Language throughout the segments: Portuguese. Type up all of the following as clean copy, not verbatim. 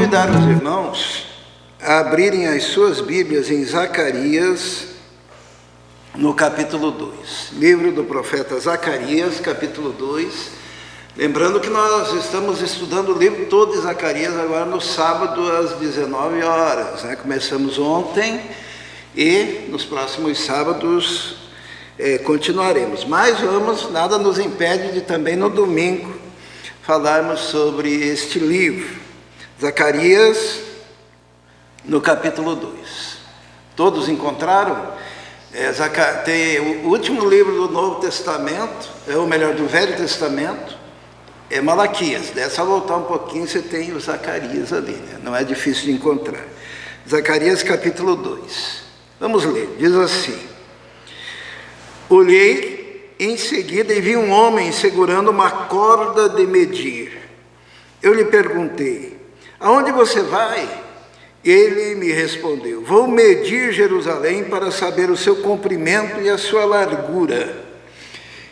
convidar os irmãos a abrirem as suas Bíblias em Zacarias, no capítulo 2. Livro do profeta Zacarias, capítulo 2. Lembrando que nós estamos estudando o livro todo de Zacarias agora no sábado às 19 horas. Começamos ontem e nos próximos sábados continuaremos. Mas nada nos impede de também no domingo falarmos sobre este livro. Zacarias, no capítulo 2. Todos encontraram? Tem o último livro do Novo Testamento, ou melhor, do Velho Testamento, é Malaquias. É só voltar um pouquinho, você tem o Zacarias ali, não é difícil de encontrar. Zacarias, capítulo 2. Vamos ler, diz assim: olhei em seguida e vi um homem segurando uma corda de medir. Eu lhe perguntei: aonde você vai? Ele me respondeu: vou medir Jerusalém para saber o seu comprimento e a sua largura.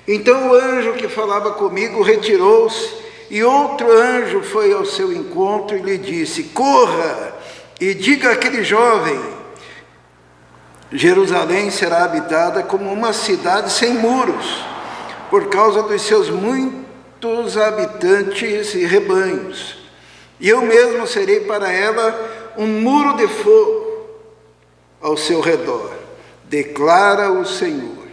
Então o anjo que falava comigo retirou-se, e outro anjo foi ao seu encontro e lhe disse: corra e diga àquele jovem: Jerusalém será habitada como uma cidade sem muros, por causa dos seus muitos habitantes e rebanhos. E eu mesmo serei para ela um muro de fogo ao seu redor, declara o Senhor,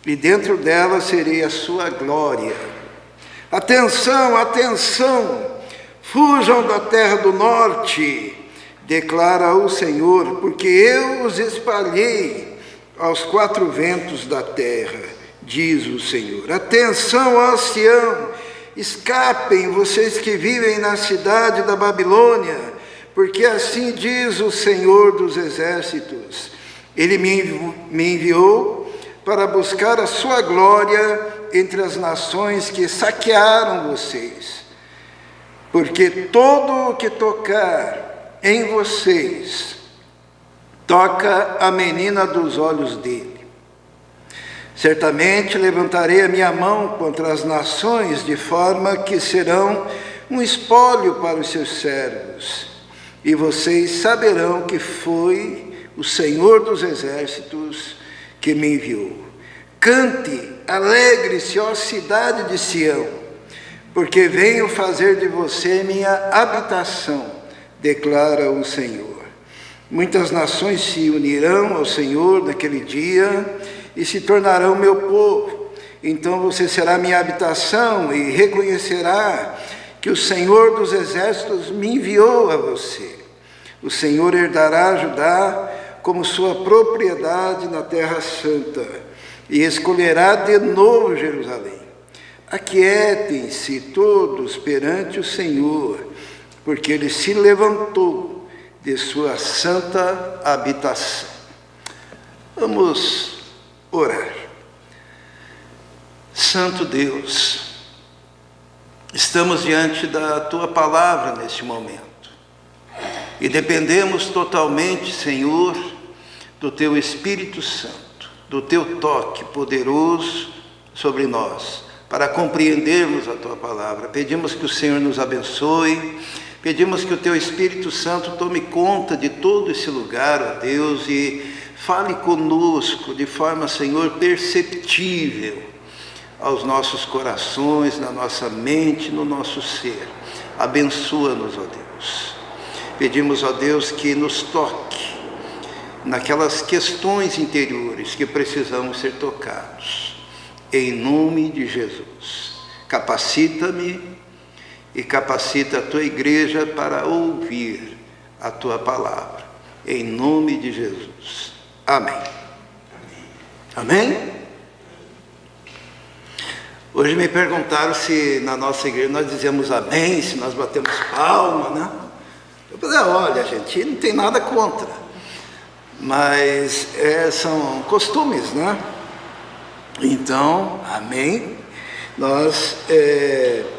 e dentro dela serei a sua glória. Atenção, atenção, fujam da terra do norte, declara o Senhor, porque eu os espalhei aos quatro ventos da terra, diz o Senhor. Atenção, ó Sião, escapem vocês que vivem na cidade da Babilônia, porque assim diz o Senhor dos exércitos: Ele me enviou para buscar a sua glória entre as nações que saquearam vocês, porque todo o que tocar em vocês toca a menina dos olhos dele. Certamente levantarei a minha mão contra as nações, de forma que serão um espólio para os seus servos, e vocês saberão que foi o Senhor dos exércitos que me enviou. Cante, alegre-se, ó cidade de Sião, porque venho fazer de você minha habitação, declara o Senhor. Muitas nações se unirão ao Senhor naquele dia e se tornarão meu povo. Então você será minha habitação e reconhecerá que o Senhor dos exércitos me enviou a você. O Senhor herdará Judá como sua propriedade na terra santa e escolherá de novo Jerusalém. Aquietem-se todos perante o Senhor, porque ele se levantou de sua santa habitação. Vamos orar. Santo Deus, estamos diante da Tua palavra neste momento e dependemos totalmente, Senhor, do Teu Espírito Santo, do Teu toque poderoso sobre nós, para compreendermos a Tua palavra. Pedimos que o Senhor nos abençoe, pedimos que o Teu Espírito Santo tome conta de todo esse lugar, ó Deus, e fale conosco de forma, Senhor, perceptível aos nossos corações, na nossa mente, no nosso ser. Abençoa-nos, ó Deus. Pedimos, ó Deus, que nos toque naquelas questões interiores que precisamos ser tocados. Em nome de Jesus. Capacita-me e capacita a Tua igreja para ouvir a Tua palavra. Em nome de Jesus. Amém. Amém? Hoje me perguntaram se na nossa igreja nós dizemos amém, se nós batemos palma, né? Eu falei: olha, gente, não tem nada contra, mas são costumes, né? Então, amém. Nós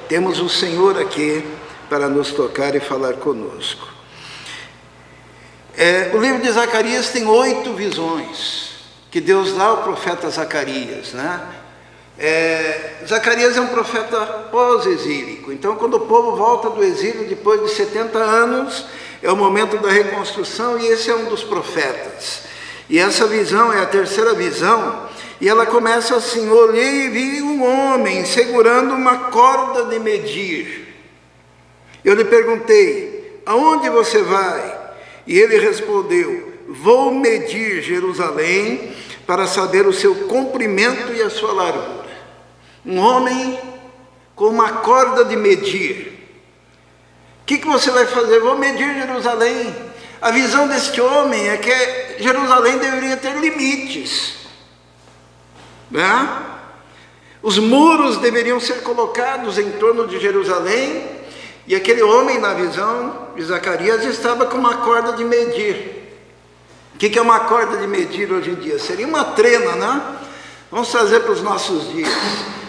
temos o Senhor aqui para nos tocar e falar conosco. O livro de Zacarias tem 8 visões que Deus dá ao profeta Zacarias, né? Zacarias é um profeta pós-exílico. Então, quando o povo volta do exílio depois de 70 anos, é o momento da reconstrução, e esse é um dos profetas. E essa visão é a terceira visão, e ela começa assim: olhei e vi um homem segurando uma corda de medir. Eu lhe perguntei: aonde você vai? E ele respondeu: vou medir Jerusalém para saber o seu comprimento e a sua largura. Um homem com uma corda de medir. O que você vai fazer? Vou medir Jerusalém. A visão deste homem é que Jerusalém deveria ter limites, né? Os muros deveriam ser colocados em torno de Jerusalém, e aquele homem, na visão de Zacarias, estava com uma corda de medir. O que é uma corda de medir hoje em dia? Seria uma trena, né? Vamos trazer para os nossos dias.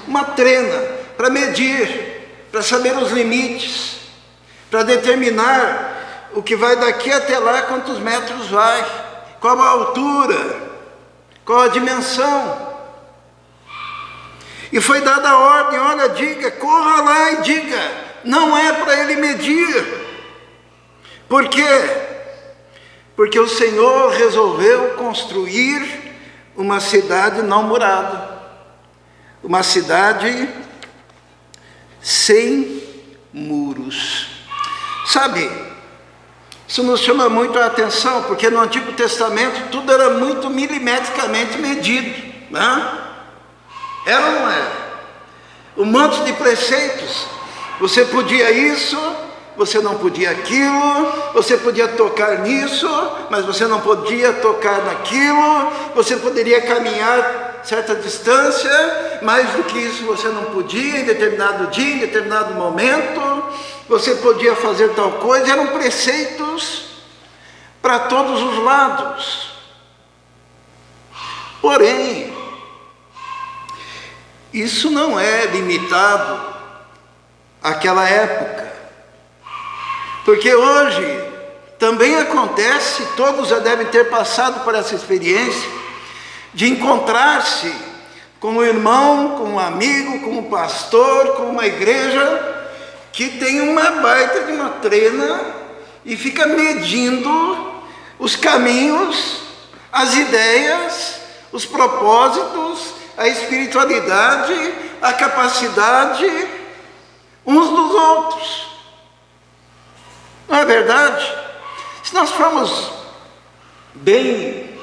Uma trena para medir, para saber os limites, para determinar o que vai daqui até lá, quantos metros vai, qual a altura, qual a dimensão. E foi dada a ordem: olha, diga, corra lá e diga, não é para ele medir. Por quê? Porque o Senhor resolveu construir uma cidade não murada, uma cidade sem muros. Sabe, isso nos chama muito a atenção, porque no Antigo Testamento tudo era muito milimetricamente medido, né? Era ou não era? Um monte de preceitos. Você podia isso, você não podia aquilo, você podia tocar nisso, mas você não podia tocar naquilo, você poderia caminhar certa distância, mais do que isso você não podia, em determinado dia, em determinado momento, você podia fazer tal coisa. Eram preceitos para todos os lados. Porém, isso não é limitado àquela época, porque hoje também acontece, todos já devem ter passado por essa experiência, de encontrar-se com um irmão, com um amigo, com um pastor, com uma igreja, que tem uma baita de uma trena e fica medindo os caminhos, as ideias, os propósitos, a espiritualidade, a capacidade uns dos outros. Não é verdade? Se nós formos bem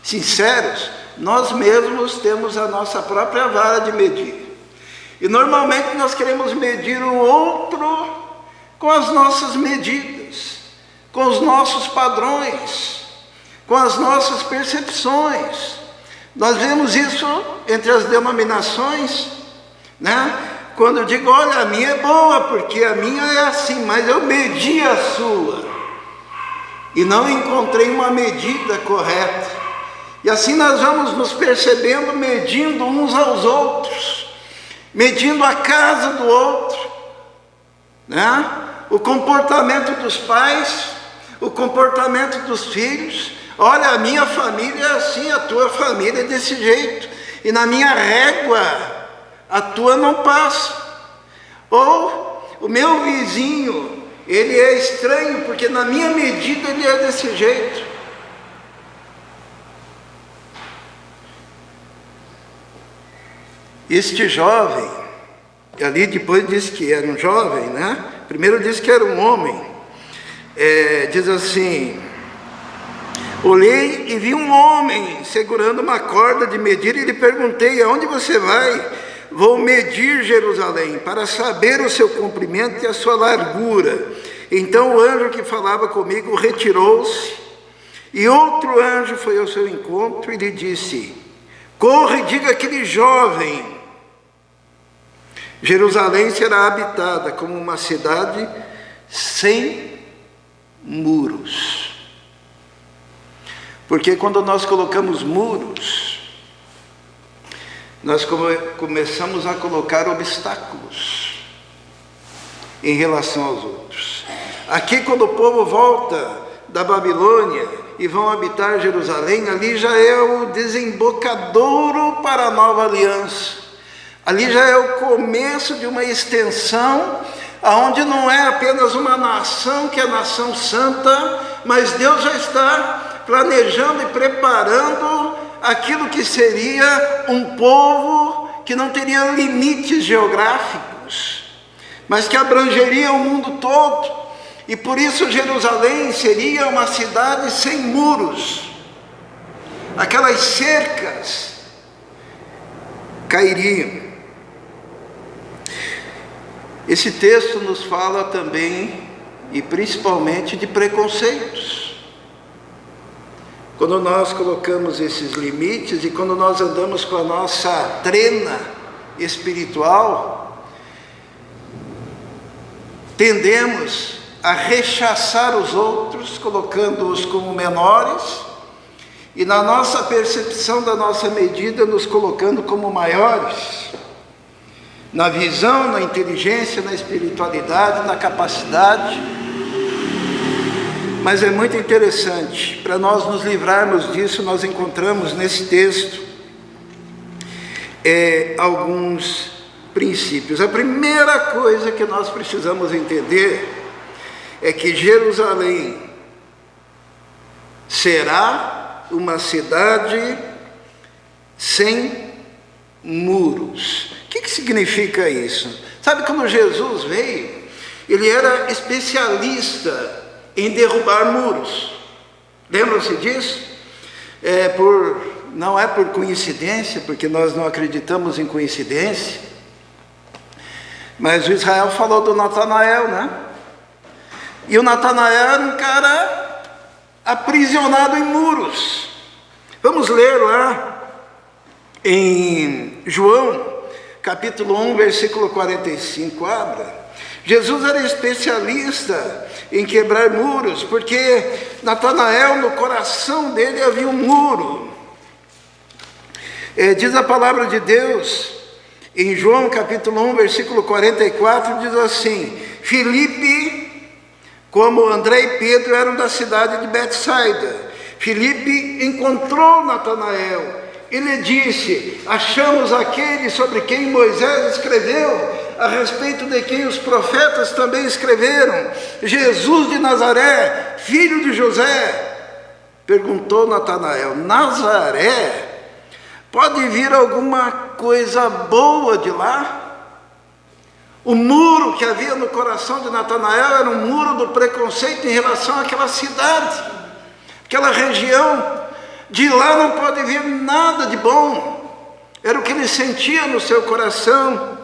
sinceros, nós mesmos temos a nossa própria vara de medir. E normalmente nós queremos medir o outro com as nossas medidas, com os nossos padrões, com as nossas percepções. Nós vemos isso entre as denominações, né? Quando eu digo: olha, a minha é boa, porque a minha é assim, mas eu medi a sua e não encontrei uma medida correta. E assim nós vamos nos percebendo, medindo uns aos outros, medindo a casa do outro, né? O comportamento dos pais, o comportamento dos filhos. Olha, a minha família é assim, a tua família é desse jeito, e na minha régua a tua não passa. Ou o meu vizinho, ele é estranho, porque na minha medida ele é desse jeito. Este jovem, ali depois disse que era um jovem, né? Primeiro disse que era um homem. Diz assim: olhei e vi um homem segurando uma corda de medir, e lhe perguntei: aonde você vai? Vou medir Jerusalém para saber o seu comprimento e a sua largura. Então o anjo que falava comigo retirou-se, e outro anjo foi ao seu encontro e lhe disse: corre e diga àquele jovem: Jerusalém será habitada como uma cidade sem muros. Porque quando nós colocamos muros, nós começamos a colocar obstáculos em relação aos outros. Aqui, quando o povo volta da Babilônia e vão habitar Jerusalém, ali já é o desembocadouro para a nova aliança. Ali já é o começo de uma extensão, onde não é apenas uma nação, que é a nação santa, mas Deus já está planejando e preparando aquilo que seria um povo que não teria limites geográficos, mas que abrangeria o mundo todo. E por isso Jerusalém seria uma cidade sem muros. Aquelas cercas cairiam. Esse texto nos fala também, e principalmente, de preconceitos. Quando nós colocamos esses limites e quando nós andamos com a nossa trena espiritual, tendemos a rechaçar os outros, colocando-os como menores, e na nossa percepção da nossa medida, nos colocando como maiores, na visão, na inteligência, na espiritualidade, na capacidade. Mas é muito interessante, para nós nos livrarmos disso, nós encontramos nesse texto alguns princípios. A primeira coisa que nós precisamos entender é que Jerusalém será uma cidade sem muros. O que significa isso? Sabe, quando Jesus veio, ele era especialista em derrubar muros. Lembram-se disso? Não é por coincidência, porque nós não acreditamos em coincidência, mas o Israel falou do Natanael, né? E o Natanael era um cara aprisionado em muros. Vamos ler lá em João, capítulo 1, versículo 45, abra. Jesus era especialista em quebrar muros, porque Natanael, no coração dele havia um muro. Diz a palavra de Deus, em João capítulo 1, versículo 44, diz assim: Filipe, como André e Pedro, eram da cidade de Betsaida. Filipe encontrou Natanael e lhe disse: achamos aquele sobre quem Moisés escreveu, a respeito de quem os profetas também escreveram, Jesus de Nazaré, filho de José. Perguntou Natanael: Nazaré? Pode vir alguma coisa boa de lá? O muro que havia no coração de Natanael era um muro do preconceito em relação àquela cidade, aquela região. De lá não pode vir nada de bom. Era o que ele sentia no seu coração.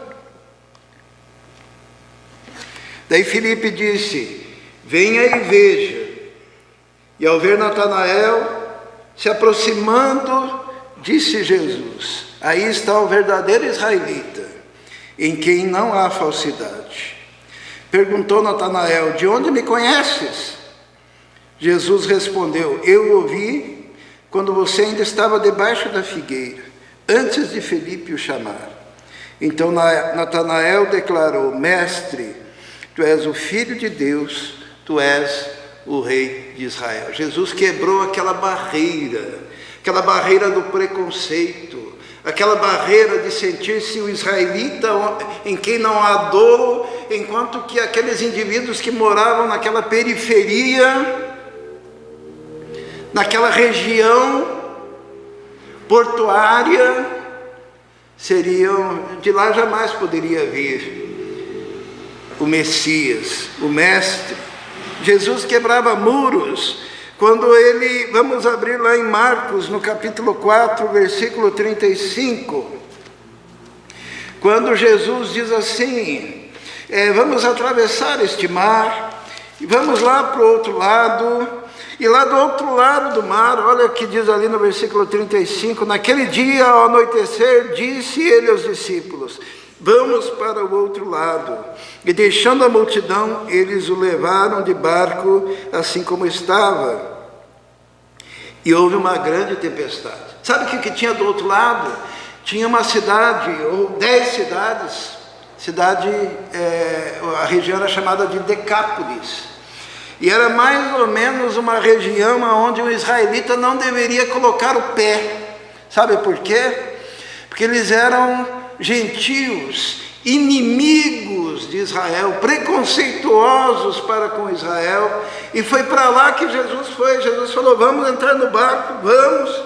Daí Filipe disse: venha e veja. E ao ver Natanael se aproximando, disse Jesus: aí está o verdadeiro israelita, em quem não há falsidade. Perguntou Natanael: de onde me conheces? Jesus respondeu: eu ouvi quando você ainda estava debaixo da figueira, antes de Filipe o chamar. Então Natanael declarou: mestre, tu és o Filho de Deus, tu és o Rei de Israel. Jesus quebrou aquela barreira do preconceito, aquela barreira de sentir-se o israelita em quem não há dolo, enquanto que aqueles indivíduos que moravam naquela periferia, naquela região portuária, de lá jamais poderia vir o Messias, o Mestre. Jesus quebrava muros. Quando vamos abrir lá em Marcos, no capítulo 4, versículo 35, quando Jesus diz assim: vamos atravessar este mar, e vamos lá para o outro lado. E lá do outro lado do mar, olha o que diz ali no versículo 35, naquele dia, ao anoitecer, disse ele aos discípulos: vamos para o outro lado. E deixando a multidão, eles o levaram de barco, assim como estava. E houve uma grande tempestade. Sabe o que tinha do outro lado? Tinha uma cidade, ou 10 cidades. A região era chamada de Decápolis. E era mais ou menos uma região onde um israelita não deveria colocar o pé. Sabe por quê? Porque eles eram gentios, inimigos de Israel, preconceituosos para com Israel, e foi para lá que Jesus foi. Jesus falou: vamos entrar no barco, vamos.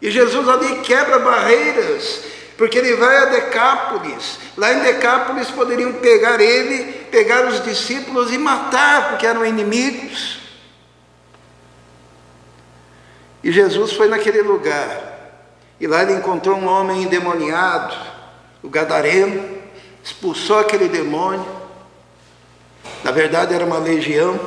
E Jesus ali quebra barreiras, porque ele vai a Decápolis. Lá em Decápolis poderiam pegar ele, pegar os discípulos e matar, porque eram inimigos. E Jesus foi naquele lugar, e lá ele encontrou um homem endemoniado, o gadareno, expulsou aquele demônio. Na verdade era uma legião.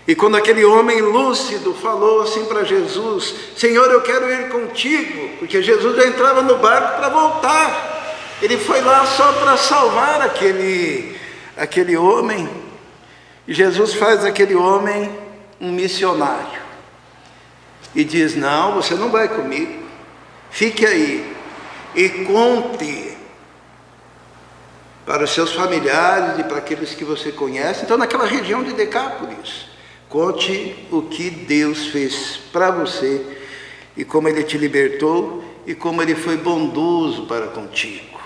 E quando aquele homem lúcido falou assim para Jesus: Senhor, eu quero ir contigo, porque Jesus já entrava no barco para voltar. Ele foi lá só para salvar aquele homem. E Jesus faz aquele homem um missionário. E diz: não, você não vai comigo. Fique aí e conte para os seus familiares e para aqueles que você conhece. Então, naquela região de Decápolis, conte o que Deus fez para você, e como Ele te libertou, e como Ele foi bondoso para contigo.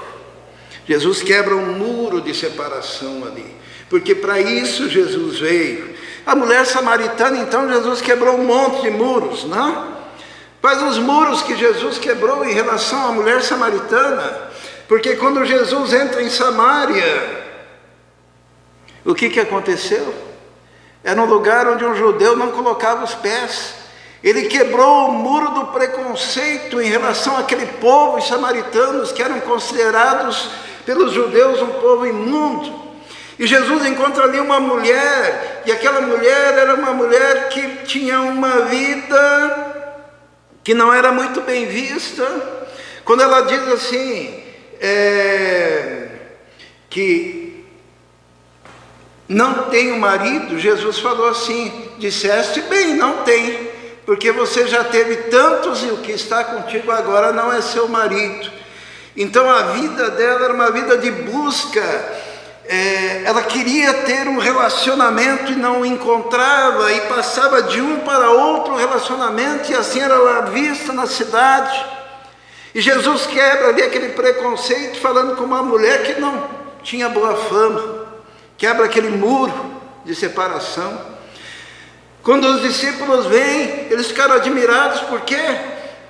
Jesus quebra um muro de separação ali, porque para isso Jesus veio. A mulher samaritana, então, Jesus quebrou um monte de muros, não? Mas os muros que Jesus quebrou em relação à mulher samaritana, porque quando Jesus entra em Samaria, o que aconteceu? Era um lugar onde um judeu não colocava os pés. Ele quebrou o muro do preconceito em relação àquele povo, os samaritanos, que eram considerados pelos judeus um povo imundo. E Jesus encontra ali uma mulher, e aquela mulher era uma mulher que tinha uma vida que não era muito bem vista. Quando ela diz assim, que não tenho marido, Jesus falou assim: disseste bem, não tem, porque você já teve tantos e o que está contigo agora não é seu marido. Então a vida dela era uma vida de busca. Ela queria ter um relacionamento e não o encontrava, e passava de um para outro relacionamento, e assim era ela vista na cidade. E Jesus quebra ali aquele preconceito, falando com uma mulher que não tinha boa fama, quebra aquele muro de separação. Quando os discípulos vêm, eles ficaram admirados. Por quê?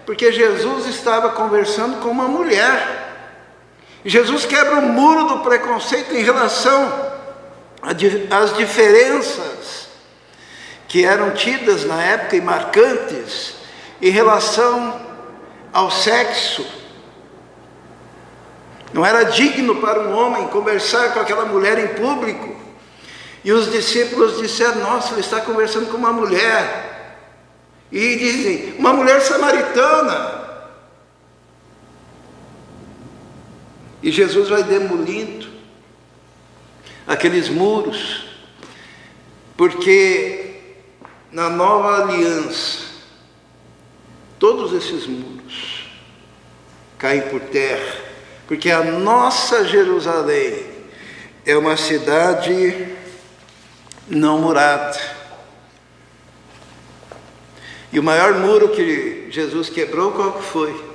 Porque Jesus estava conversando com uma mulher. Jesus quebra o muro do preconceito em relação às diferenças que eram tidas na época e marcantes em relação ao sexo. Não era digno para um homem conversar com aquela mulher em público. E os discípulos disseram: nossa, ele está conversando com uma mulher. E dizem: uma mulher samaritana. E Jesus vai demolindo aqueles muros, porque na nova aliança, todos esses muros caem por terra, porque a nossa Jerusalém é uma cidade não murada. E o maior muro que Jesus quebrou, qual que foi?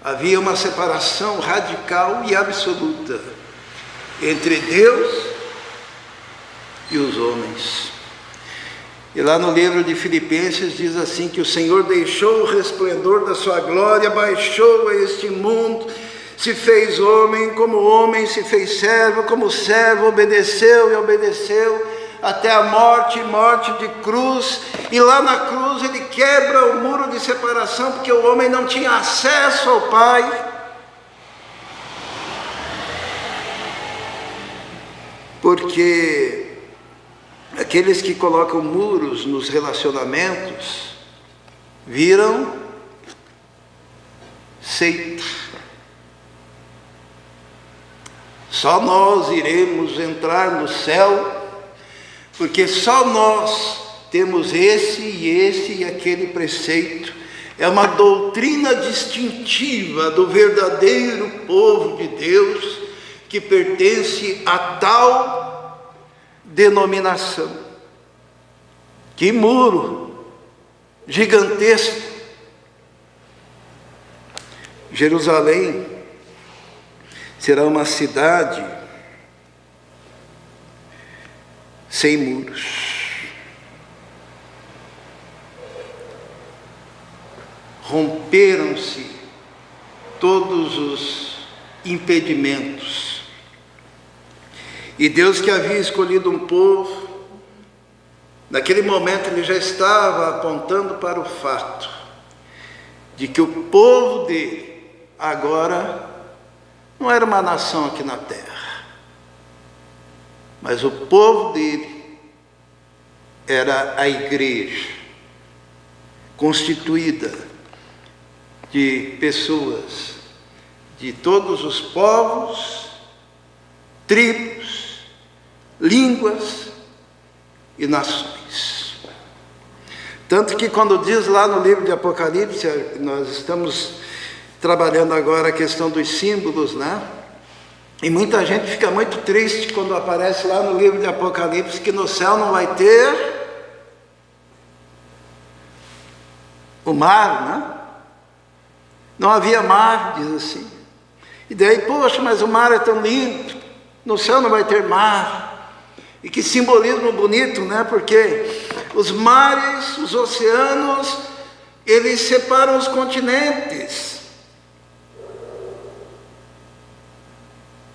Havia uma separação radical e absoluta entre Deus e os homens. E lá no livro de Filipenses diz assim, que o Senhor deixou o resplendor da sua glória, baixou a este mundo, se fez homem se fez servo, como servo obedeceu e obedeceu até a morte de cruz. E lá na cruz ele quebra o muro de separação, porque o homem não tinha acesso ao Pai. Porque aqueles que colocam muros nos relacionamentos viram seita. Só nós iremos entrar no céu, porque só nós temos esse e aquele preceito. É uma doutrina distintiva do verdadeiro povo de Deus, que pertence a tal denominação. Que muro gigantesco! Jerusalém será uma cidade sem muros. Romperam-se todos os impedimentos. E Deus, que havia escolhido um povo, naquele momento ele já estava apontando para o fato de que o povo dele agora não era uma nação aqui na terra, mas o povo dele era a igreja, constituída de pessoas de todos os povos, tribos, línguas e nações. Tanto que quando diz lá no livro de Apocalipse, nós estamos trabalhando agora a questão dos símbolos, né? E muita gente fica muito triste quando aparece lá no livro de Apocalipse que no céu não vai ter o mar, né? Não havia mar, diz assim. E daí, poxa, mas o mar é tão lindo, no céu não vai ter mar. E que simbolismo bonito, né? Porque os mares, os oceanos, eles separam os continentes.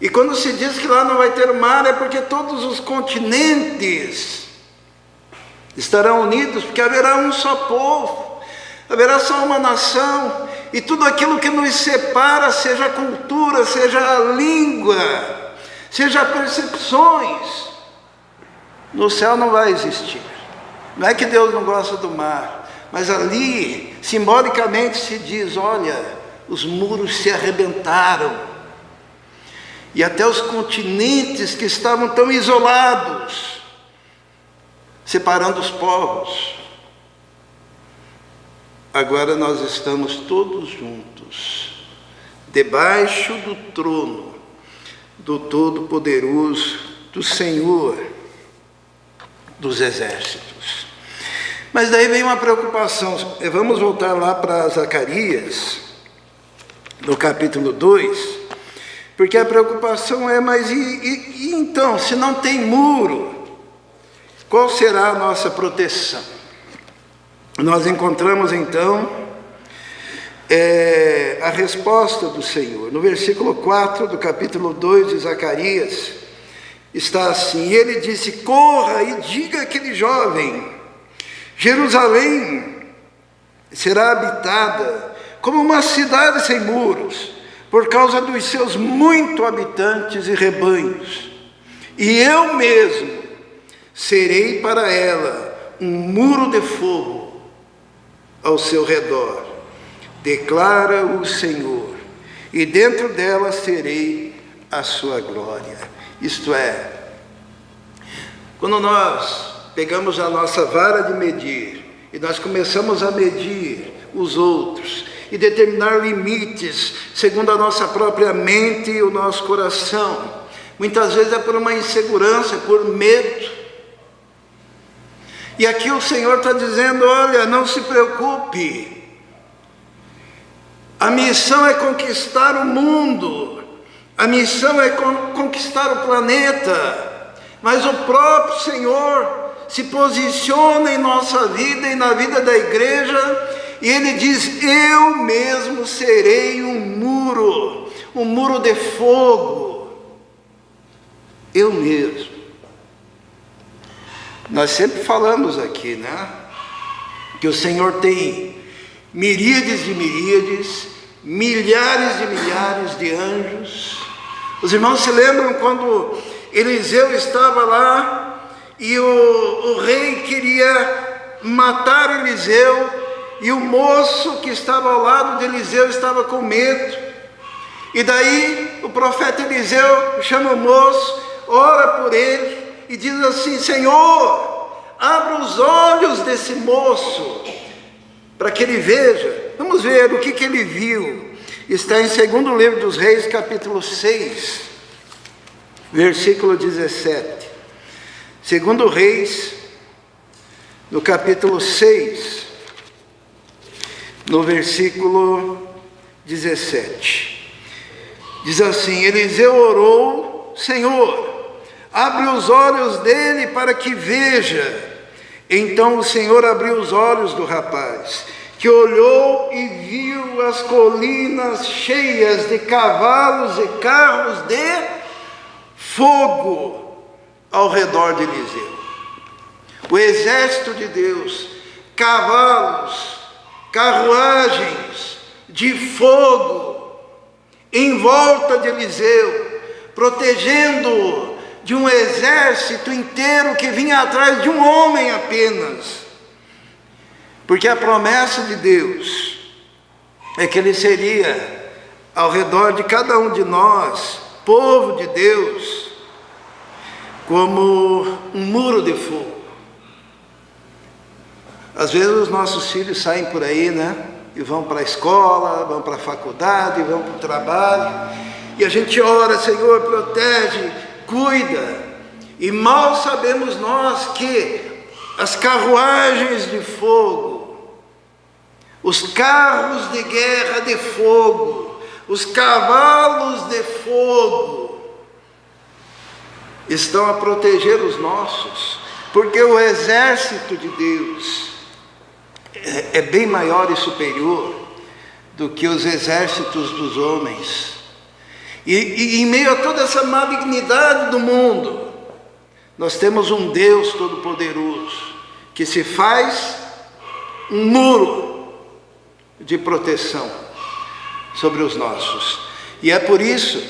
E quando se diz que lá não vai ter mar, é porque todos os continentes estarão unidos, porque haverá um só povo, haverá só uma nação, e tudo aquilo que nos separa, seja a cultura, seja a língua, seja percepções, no céu não vai existir. Não é que Deus não gosta do mar, mas ali, simbolicamente se diz, olha, os muros se arrebentaram, e até os continentes que estavam tão isolados, separando os povos, agora nós estamos todos juntos, debaixo do trono do Todo-Poderoso, do Senhor dos Exércitos. Mas daí vem uma preocupação. Vamos voltar lá para Zacarias, no capítulo 2, porque a preocupação é, mas e então, se não tem muro, qual será a nossa proteção? Nós encontramos então a resposta do Senhor. No versículo 4 do capítulo 2 de Zacarias, está assim: e ele disse, corra e diga àquele jovem, Jerusalém será habitada como uma cidade sem muros, por causa dos seus muitos habitantes e rebanhos, e eu mesmo serei para ela um muro de fogo ao seu redor, declara o Senhor, e dentro dela serei a sua glória. Isto é, quando nós pegamos a nossa vara de medir, e nós começamos a medir os outros, e determinar limites, segundo a nossa própria mente e o nosso coração, muitas vezes é por uma insegurança, é por medo. E aqui o Senhor está dizendo, olha, não se preocupe, a missão é conquistar o mundo, a missão é conquistar o planeta, mas o próprio Senhor se posiciona em nossa vida e na vida da igreja, e Ele diz, eu mesmo serei um muro de fogo, eu mesmo. Nós sempre falamos aqui, né, que o Senhor tem miríades de miríades, milhares de milhares de anjos. Os irmãos se lembram quando Eliseu estava lá e o rei queria matar Eliseu, e o moço que estava ao lado de Eliseu estava com medo, e daí o profeta Eliseu chama o moço, ora por ele e diz assim, Senhor, abra os olhos desse moço, para que ele veja. Vamos ver o que ele viu. Está em 2º livro dos Reis, capítulo 6, versículo 17. 2º Reis, no capítulo 6, no versículo 17. Diz assim: Eliseu orou: Senhor, abre os olhos dele para que veja. Então o Senhor abriu os olhos do rapaz, que olhou e viu as colinas cheias de cavalos e carros de fogo ao redor de Eliseu. O exército de Deus, cavalos, carruagens de fogo em volta de Eliseu, protegendo-o de um exército inteiro que vinha atrás de um homem apenas. Porque a promessa de Deus é que Ele seria ao redor de cada um de nós, povo de Deus, como um muro de fogo. Às vezes os nossos filhos saem por aí, né? E vão para a escola, vão para a faculdade, vão para o trabalho. E a gente ora: Senhor, protege, cuida. E mal sabemos nós que as carruagens de fogo, os carros de guerra de fogo, os cavalos de fogo estão a proteger os nossos, porque o exército de Deus é bem maior e superior do que os exércitos dos homens. E em meio a toda essa malignidade do mundo, nós temos um Deus Todo-Poderoso, que se faz um muro de proteção sobre os nossos. E é por isso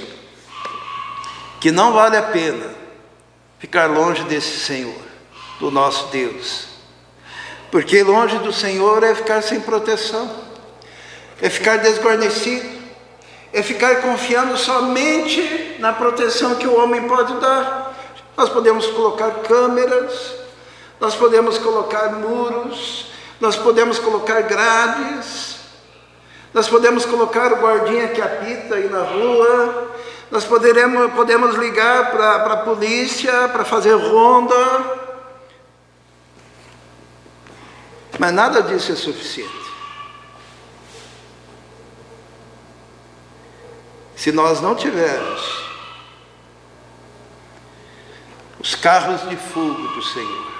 que não vale a pena ficar longe desse Senhor, do nosso Deus. Porque longe do Senhor é ficar sem proteção, é ficar desguarnecido, é ficar confiando somente na proteção que o homem pode dar. Nós podemos colocar câmeras, nós podemos colocar muros, nós podemos colocar grades, nós podemos colocar o guardinha que apita aí na rua, nós podemos ligar para a polícia para fazer ronda, mas nada disso é suficiente. Se nós não tivermos os carros de fogo do Senhor,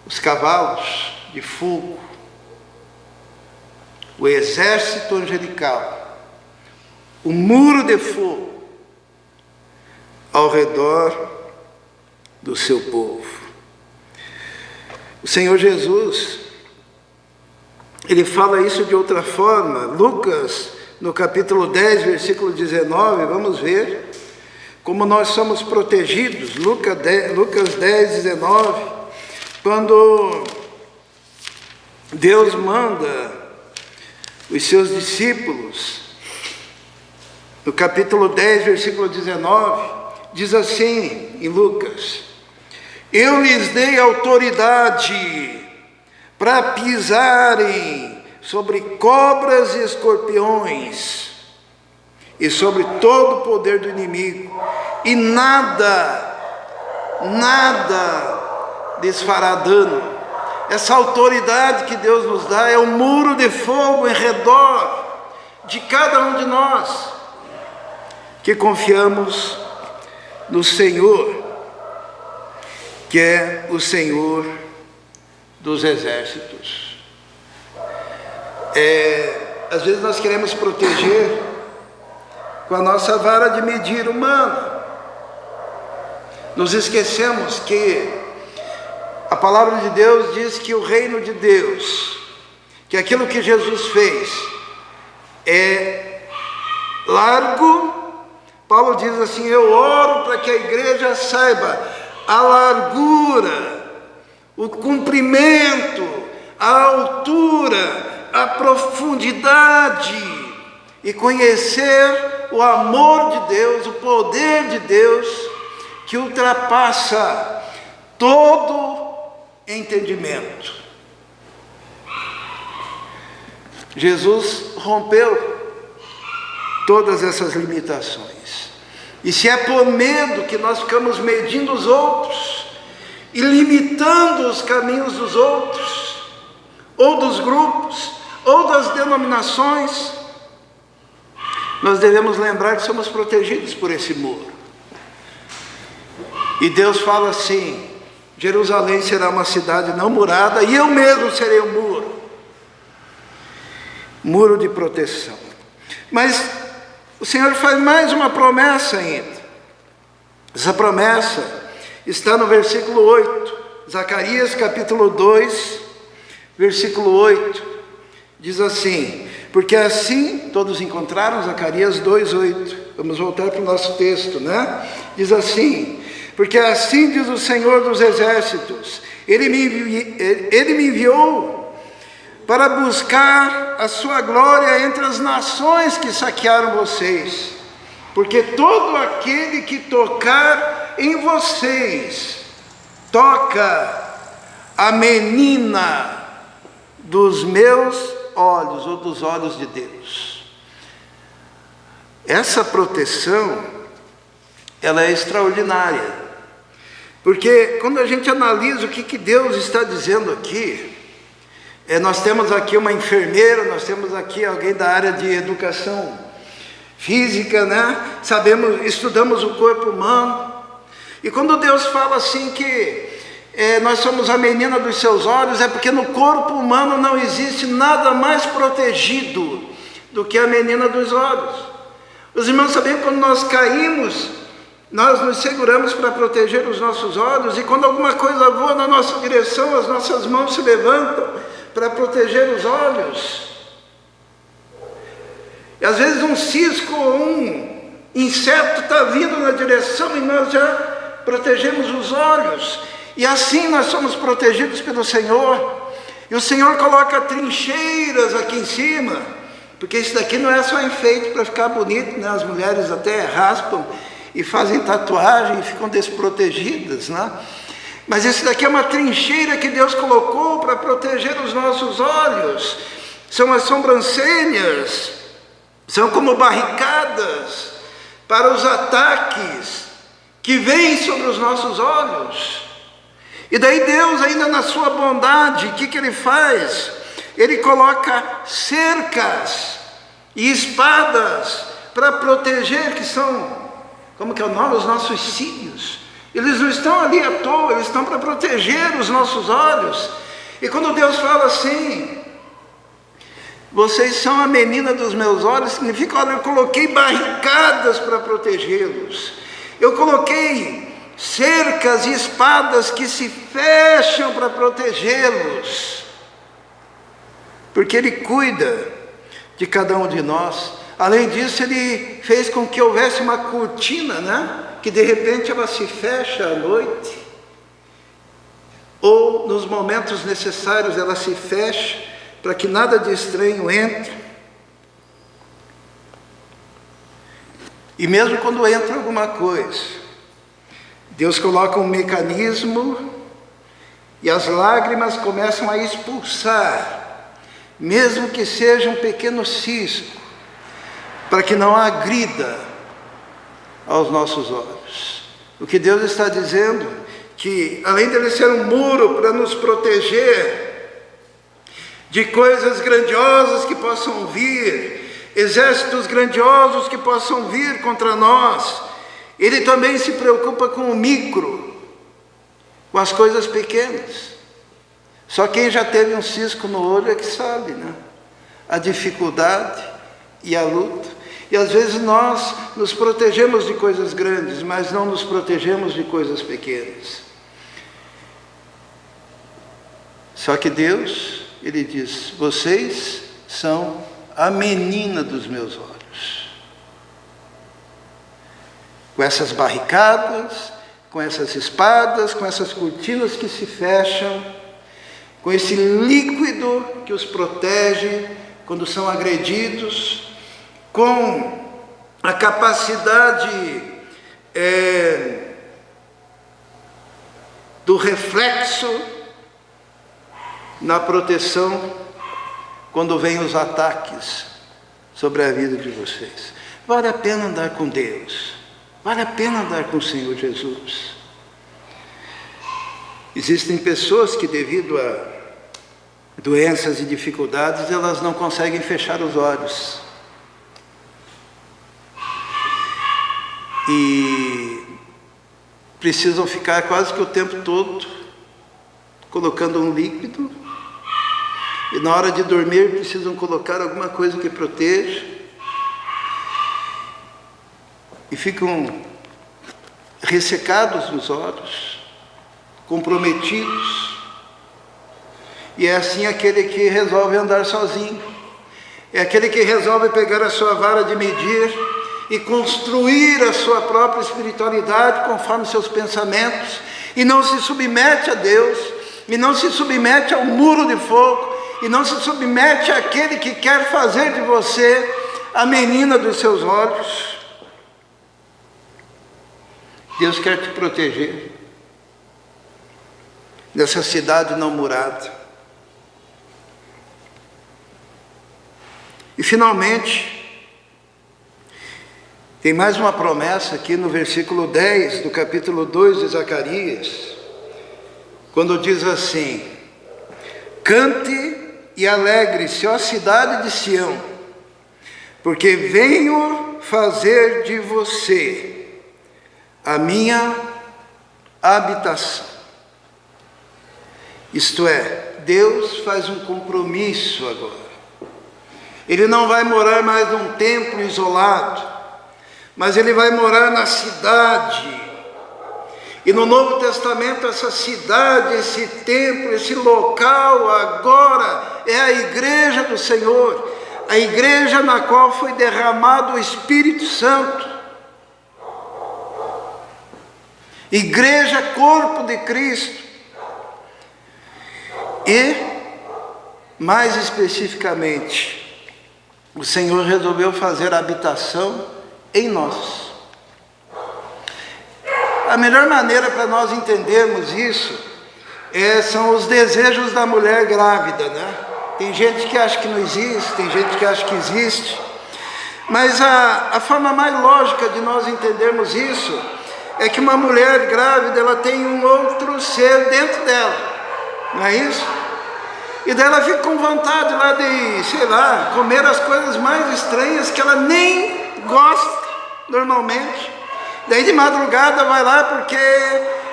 os cavalos de fogo, o exército angelical, o muro de fogo ao redor do seu povo. O Senhor Jesus, Ele fala isso de outra forma. Lucas, no capítulo 10, versículo 19, vamos ver como nós somos protegidos. Lucas 10, 19, quando Deus manda os seus discípulos, no capítulo 10, versículo 19, diz assim em Lucas: Eu lhes dei autoridade para pisarem sobre cobras e escorpiões e sobre todo o poder do inimigo, e nada lhes fará dano. Essa autoridade que Deus nos dá é um muro de fogo em redor de cada um de nós que confiamos no Senhor, que é o Senhor dos exércitos. Às vezes nós queremos proteger com a nossa vara de medir humana. Nos esquecemos que a palavra de Deus diz que o reino de Deus, que aquilo que Jesus fez é largo. Paulo diz assim: eu oro para que a igreja saiba a largura, o comprimento, a altura, a profundidade, e conhecer o amor de Deus, o poder de Deus, que ultrapassa todo entendimento. Jesus rompeu todas essas limitações. E se é por medo que nós ficamos medindo os outros e limitando os caminhos dos outros, ou dos grupos, ou das denominações, nós devemos lembrar que somos protegidos por esse muro. E Deus fala assim: Jerusalém será uma cidade não murada, e eu mesmo serei um muro de proteção. Mas o Senhor faz mais uma promessa ainda. Essa promessa está no versículo 8, Zacarias capítulo 2, versículo 8, diz assim: porque assim, todos encontraram Zacarias 2:8, vamos voltar para o nosso texto, né? Diz assim: porque assim diz o Senhor dos Exércitos, Ele me enviou para buscar a sua glória entre as nações que saquearam vocês, porque todo aquele que tocar em vocês, toca a menina dos meus olhos, ou dos olhos de Deus. Essa proteção, ela é extraordinária, porque quando a gente analisa o que Deus está dizendo aqui, nós temos aqui uma enfermeira, nós temos aqui alguém da área de educação física, né? Estudamos o corpo humano, e quando Deus fala assim que nós somos a menina dos seus olhos, é porque no corpo humano não existe nada mais protegido do que a menina dos olhos. Os irmãos sabiam que quando nós caímos, nós nos seguramos para proteger os nossos olhos, e quando alguma coisa voa na nossa direção, as nossas mãos se levantam para proteger os olhos. E às vezes um cisco ou um inseto está vindo na direção e nós já protegemos os olhos. E assim nós somos protegidos pelo Senhor. E o Senhor coloca trincheiras aqui em cima, porque isso daqui não é só enfeite para ficar bonito, né? As mulheres até raspam e fazem tatuagem e ficam desprotegidas, né? Mas isso daqui é uma trincheira que Deus colocou para proteger os nossos olhos. São as sobrancelhas, são como barricadas para os ataques que vêm sobre os nossos olhos. E daí Deus, ainda na sua bondade, o que Ele faz? Ele coloca cercas e espadas para proteger, que são, como que é o nome? Os nossos cílios. Eles não estão ali à toa, eles estão para proteger os nossos olhos. E quando Deus fala assim: vocês são a menina dos meus olhos, significa, olha, eu coloquei barricadas para protegê-los. Eu coloquei cercas e espadas que se fecham para protegê-los. Porque Ele cuida de cada um de nós. Além disso, Ele fez com que houvesse uma cortina, né? Que de repente ela se fecha à noite, ou nos momentos necessários ela se fecha, para que nada de estranho entre. E mesmo quando entra alguma coisa, Deus coloca um mecanismo e as lágrimas começam a expulsar, mesmo que seja um pequeno cisco, para que não agrida aos nossos olhos. O que Deus está dizendo, que além de Ele ser um muro para nos proteger de coisas grandiosas que possam vir, exércitos grandiosos que possam vir contra nós, Ele também se preocupa com o micro, com as coisas pequenas. Só quem já teve um cisco no olho é que sabe, né? A dificuldade e a luta. E às vezes nós nos protegemos de coisas grandes, mas não nos protegemos de coisas pequenas. Só que Deus, Ele diz: vocês são a menina dos meus olhos. Com essas barricadas, com essas espadas, com essas cortinas que se fecham, com esse líquido que os protege quando são agredidos, com a capacidade do reflexo na proteção quando vêm os ataques sobre a vida de vocês. Vale a pena andar com Deus, vale a pena andar com o Senhor Jesus. Existem pessoas que, devido doenças e dificuldades, elas não conseguem fechar os olhos. E precisam ficar quase que o tempo todo colocando um líquido. E na hora de dormir precisam colocar alguma coisa que proteja. E ficam ressecados nos olhos, comprometidos. E é assim aquele que resolve andar sozinho. É aquele que resolve pegar a sua vara de medir e construir a sua própria espiritualidade conforme seus pensamentos. E não se submete a Deus, e não se submete ao muro de fogo, e não se submete àquele que quer fazer de você a menina dos seus olhos. Deus quer te proteger dessa cidade não murada. E finalmente, tem mais uma promessa aqui no versículo 10 do capítulo 2 de Zacarias, quando diz assim: cante e alegre-se, ó cidade de Sião, porque venho fazer de você a minha habitação. Isto é, Deus faz um compromisso agora. Ele não vai morar mais num templo isolado, mas ele vai morar na cidade. E no Novo Testamento essa cidade, esse templo, esse local agora é a igreja do Senhor, a igreja na qual foi derramado o Espírito Santo. Igreja, corpo de Cristo. E, mais especificamente, o Senhor resolveu fazer habitação em nós. A melhor maneira para nós entendermos isso são os desejos da mulher grávida, né? Tem gente que acha que não existe, tem gente que acha que existe, mas a forma mais lógica de nós entendermos isso é que uma mulher grávida, ela tem um outro ser dentro dela, não é isso? E daí ela fica com vontade lá de, sei lá, comer as coisas mais estranhas que ela nem gosta normalmente. Daí de madrugada vai lá porque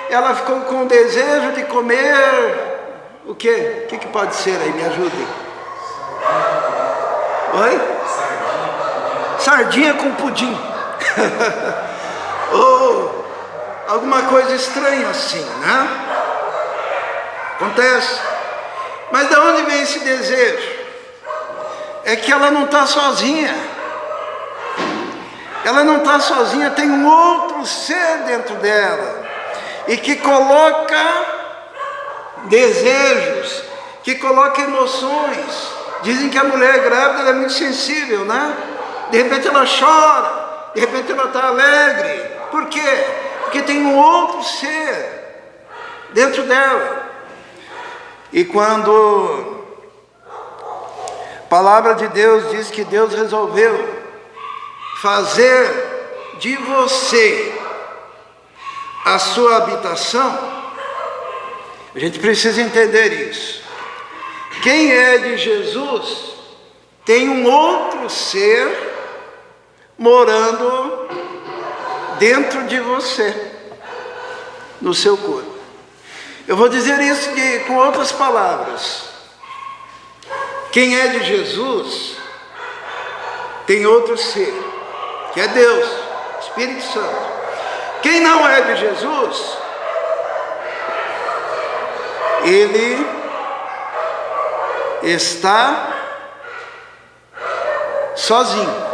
ela ficou com o desejo de comer o quê? O que pode ser aí? Me ajudem. Oi? Sardinha com pudim. Ou alguma coisa estranha assim, né? Acontece. Mas de onde vem esse desejo? É que ela não está sozinha. Ela não está sozinha, tem um outro ser dentro dela. E que coloca desejos, que coloca emoções. Dizem que a mulher grávida ela é muito sensível, né? De repente ela chora, de repente ela está alegre. Por quê? Porque tem um outro ser dentro dela. E quando a palavra de Deus diz que Deus resolveu fazer de você a sua habitação, a gente precisa entender isso. Quem é de Jesus tem um outro ser morando dentro de você, no seu corpo. Eu vou dizer isso com outras palavras. Quem é de Jesus tem outro ser, que é Deus, Espírito Santo. Quem não é de Jesus, ele está sozinho.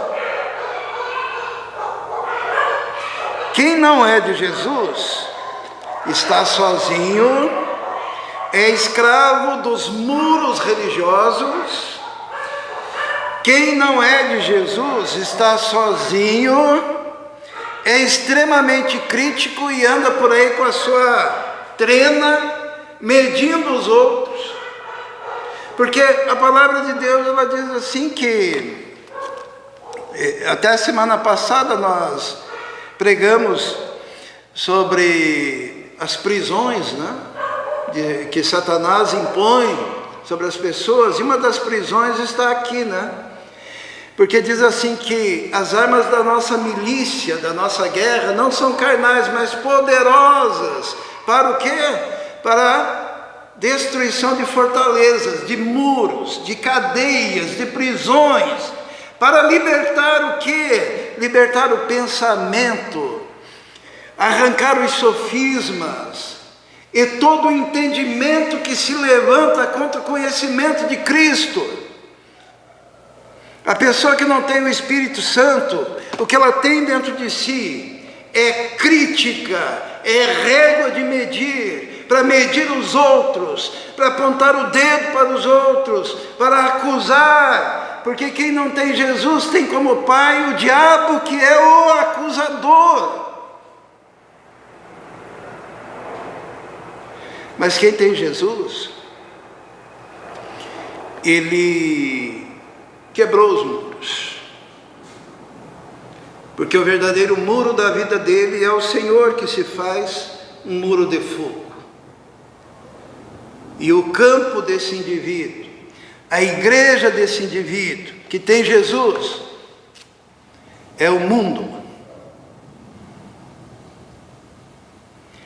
Quem não é de Jesus está sozinho, é escravo dos muros religiosos. Quem não é de Jesus está sozinho, é extremamente crítico e anda por aí com a sua trena, medindo os outros. Porque a palavra de Deus, ela diz assim que, até a semana passada nós pregamos sobre as prisões, né, que Satanás impõe sobre as pessoas, e uma das prisões está aqui, né? Porque diz assim que as armas da nossa milícia, da nossa guerra, não são carnais, mas poderosas. Para o quê? Para a destruição de fortalezas, de muros, de cadeias, de prisões. Para libertar o quê? Libertar o pensamento, arrancar os sofismas e todo o entendimento que se levanta contra o conhecimento de Cristo. A pessoa que não tem o Espírito Santo, o que ela tem dentro de si é crítica, é régua de medir, para medir os outros, para apontar o dedo para os outros, para acusar, porque quem não tem Jesus tem como pai o diabo, que é o acusador. Mas quem tem Jesus, ele quebrou os muros, porque o verdadeiro muro da vida dele é o Senhor, que se faz um muro de fogo. E o campo desse indivíduo, a igreja desse indivíduo que tem Jesus, é o mundo.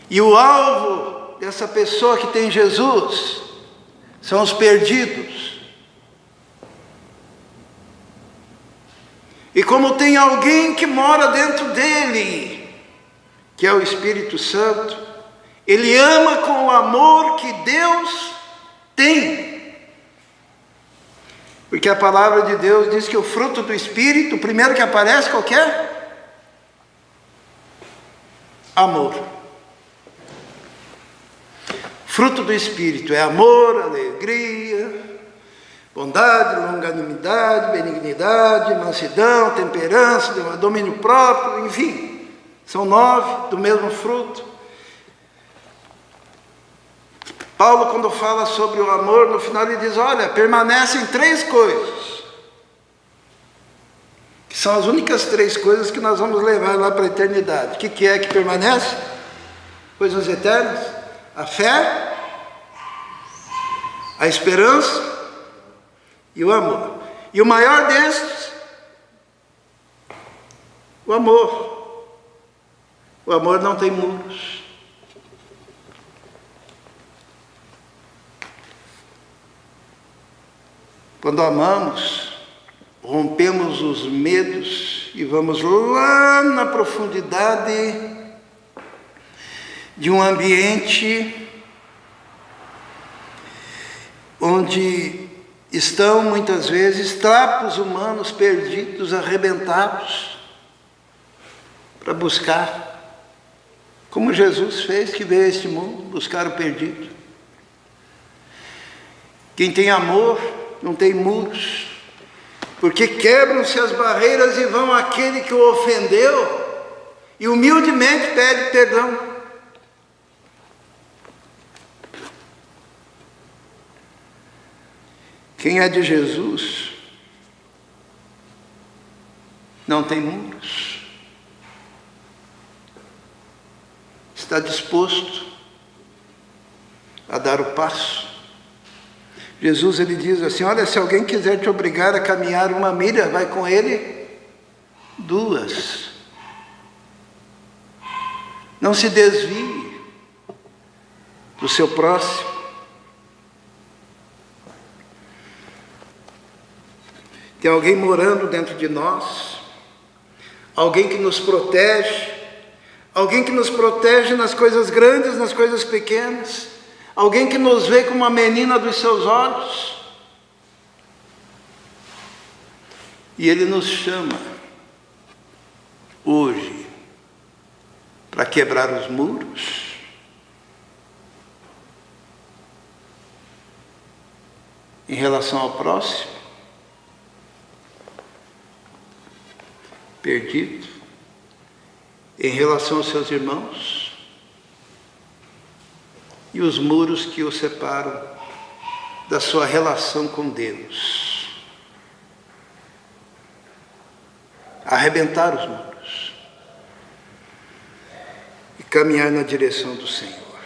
E o alvo dessa pessoa que tem Jesus são os perdidos. E como tem alguém que mora dentro dele, que é o Espírito Santo, ele ama com o amor que Deus tem. Porque a palavra de Deus diz que o fruto do Espírito, o primeiro que aparece, qual que é? Amor. Fruto do Espírito é amor, alegria, bondade, longanimidade, benignidade, mansidão, temperança, domínio próprio, enfim. São 9 do mesmo fruto. Paulo, quando fala sobre o amor, no final ele diz, olha, permanecem 3 coisas. Que são as únicas 3 coisas que nós vamos levar lá para a eternidade. O que é que permanece? Coisas eternas. A fé, a esperança e o amor. E o maior destes, o amor. O amor não tem muros. Quando amamos, rompemos os medos e vamos lá na profundidade de um ambiente onde estão muitas vezes trapos humanos perdidos, arrebentados, para buscar, como Jesus fez, que veio a este mundo buscar o perdido. Quem tem amor não tem muros, porque quebram-se as barreiras e vão àquele que o ofendeu e humildemente pede perdão. Quem é de Jesus não tem muros, está disposto a dar o passo. Jesus, ele diz assim, olha, se alguém quiser te obrigar a caminhar 1 milha, vai com ele 2. Não se desvie do seu próximo. Tem alguém morando dentro de nós, alguém que nos protege, alguém que nos protege nas coisas grandes, nas coisas pequenas, alguém que nos vê como a menina dos seus olhos, e ele nos chama hoje para quebrar os muros, em relação ao próximo, perdido, em relação aos seus irmãos, e os muros que o separam da sua relação com Deus. Arrebentar os muros e caminhar na direção do Senhor.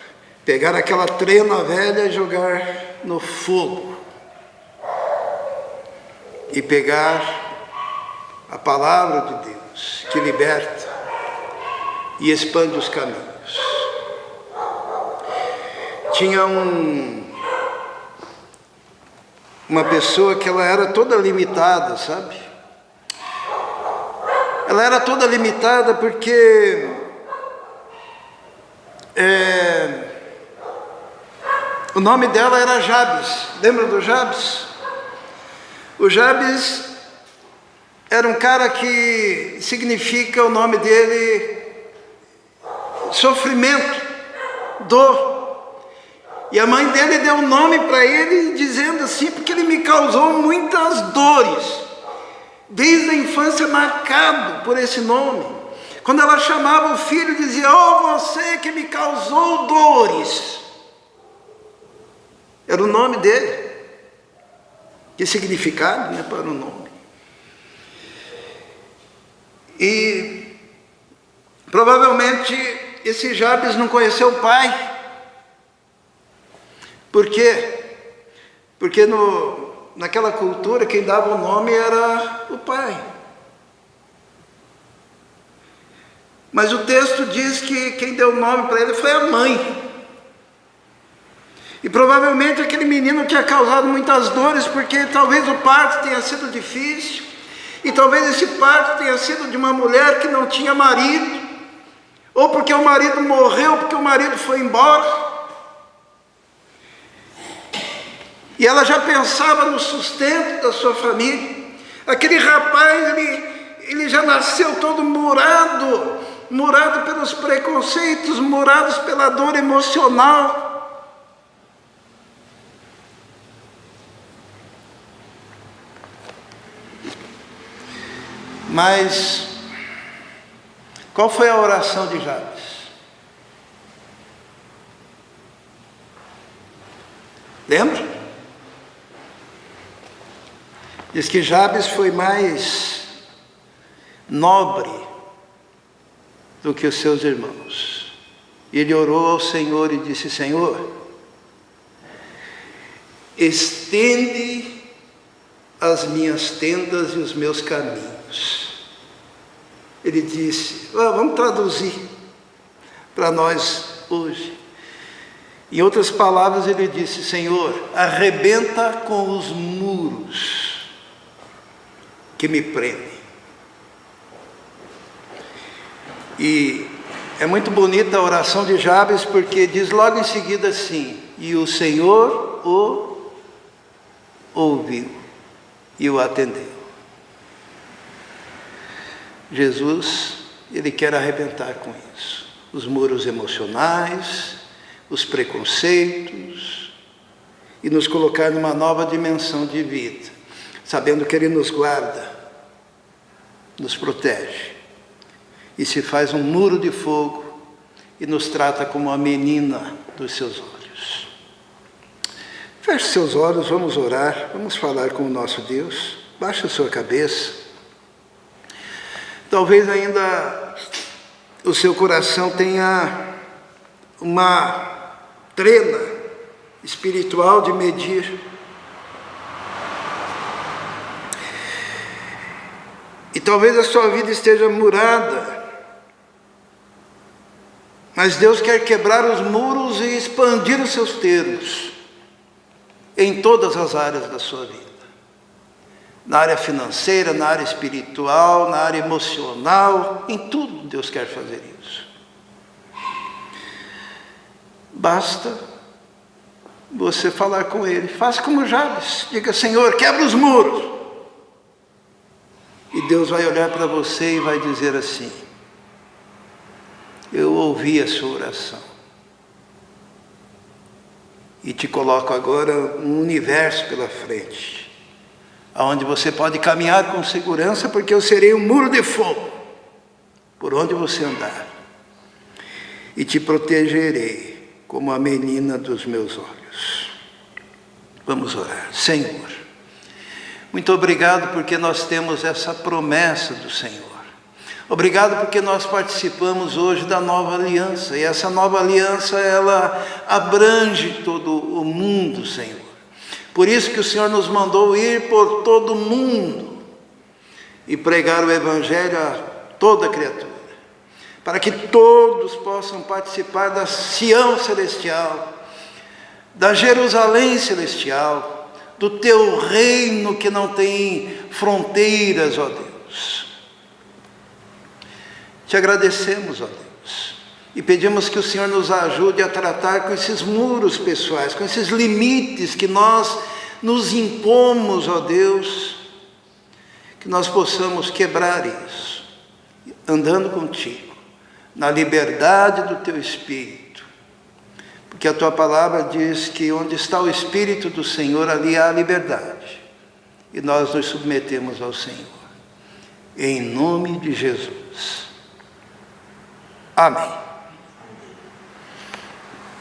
Pegar aquela trena velha e jogar no fogo. e pegar a palavra de Deus, que liberta e expande os caminhos. Tinha uma pessoa que ela era toda limitada, sabe? Ela era toda limitada porque o nome dela era Jabes. Lembra do Jabes? O Jabes era um cara que significa, o nome dele, sofrimento, dor. E a mãe dele deu um nome para ele dizendo assim, porque ele me causou muitas dores. Desde a infância marcado por esse nome. Quando ela chamava o filho, dizia: "Oh, você que me causou dores." Era o nome dele. Que significado, né, para o nome. E provavelmente esse Jabes não conheceu o pai. Por quê? Porque naquela cultura quem dava o nome era o pai. Mas o texto diz que quem deu o nome para ele foi a mãe. E provavelmente aquele menino tinha causado muitas dores, porque talvez o parto tenha sido difícil, e talvez esse parto tenha sido de uma mulher que não tinha marido, ou porque o marido morreu, porque o marido foi embora. E ela já pensava no sustento da sua família. Aquele rapaz, ele já nasceu todo murado pelos preconceitos, murados pela dor emocional. Mas qual foi a oração de Jabes? Lembra? Diz que Jabes foi mais nobre do que os seus irmãos. Ele orou ao Senhor e disse: Senhor, estende as minhas tendas e os meus caminhos. Ele disse, vamos traduzir para nós hoje. Em outras palavras, ele disse: Senhor, arrebenta com os muros que me prendem. E é muito bonita a oração de Jabes, porque diz logo em seguida assim: e o Senhor o ouviu e o atendeu. Jesus, ele quer arrebentar com isso. Os muros emocionais, os preconceitos, e nos colocar numa nova dimensão de vida, sabendo que ele nos guarda, nos protege, e se faz um muro de fogo, e nos trata como a menina dos seus olhos. Feche seus olhos, vamos orar, vamos falar com o nosso Deus. Baixe a sua cabeça. Talvez ainda o seu coração tenha uma trena espiritual de medir. E talvez a sua vida esteja murada. Mas Deus quer quebrar os muros e expandir os seus termos em todas as áreas da sua vida. Na área financeira, na área espiritual, na área emocional, em tudo Deus quer fazer isso. Basta você falar com Ele. Faça como Jabes. Diga: Senhor, quebra os muros. E Deus vai olhar para você e vai dizer assim: eu ouvi a sua oração. E te coloco agora um universo pela frente, onde você pode caminhar com segurança, porque eu serei um muro de fogo por onde você andar, e te protegerei como a menina dos meus olhos. Vamos orar. Senhor, muito obrigado porque nós temos essa promessa do Senhor. Obrigado porque nós participamos hoje da nova aliança, e essa nova aliança, ela abrange todo o mundo, Senhor. Por isso que o Senhor nos mandou ir por todo o mundo e pregar o Evangelho a toda criatura, para que todos possam participar da Sião celestial, da Jerusalém celestial, do teu reino que não tem fronteiras, ó Deus. Te agradecemos, ó Deus, e pedimos que o Senhor nos ajude a tratar com esses muros pessoais, com esses limites que nós nos impomos, ó Deus, que nós possamos quebrar isso, andando contigo, na liberdade do teu Espírito, porque a tua palavra diz que onde está o Espírito do Senhor, ali há a liberdade, e nós nos submetemos ao Senhor, em nome de Jesus. Amém.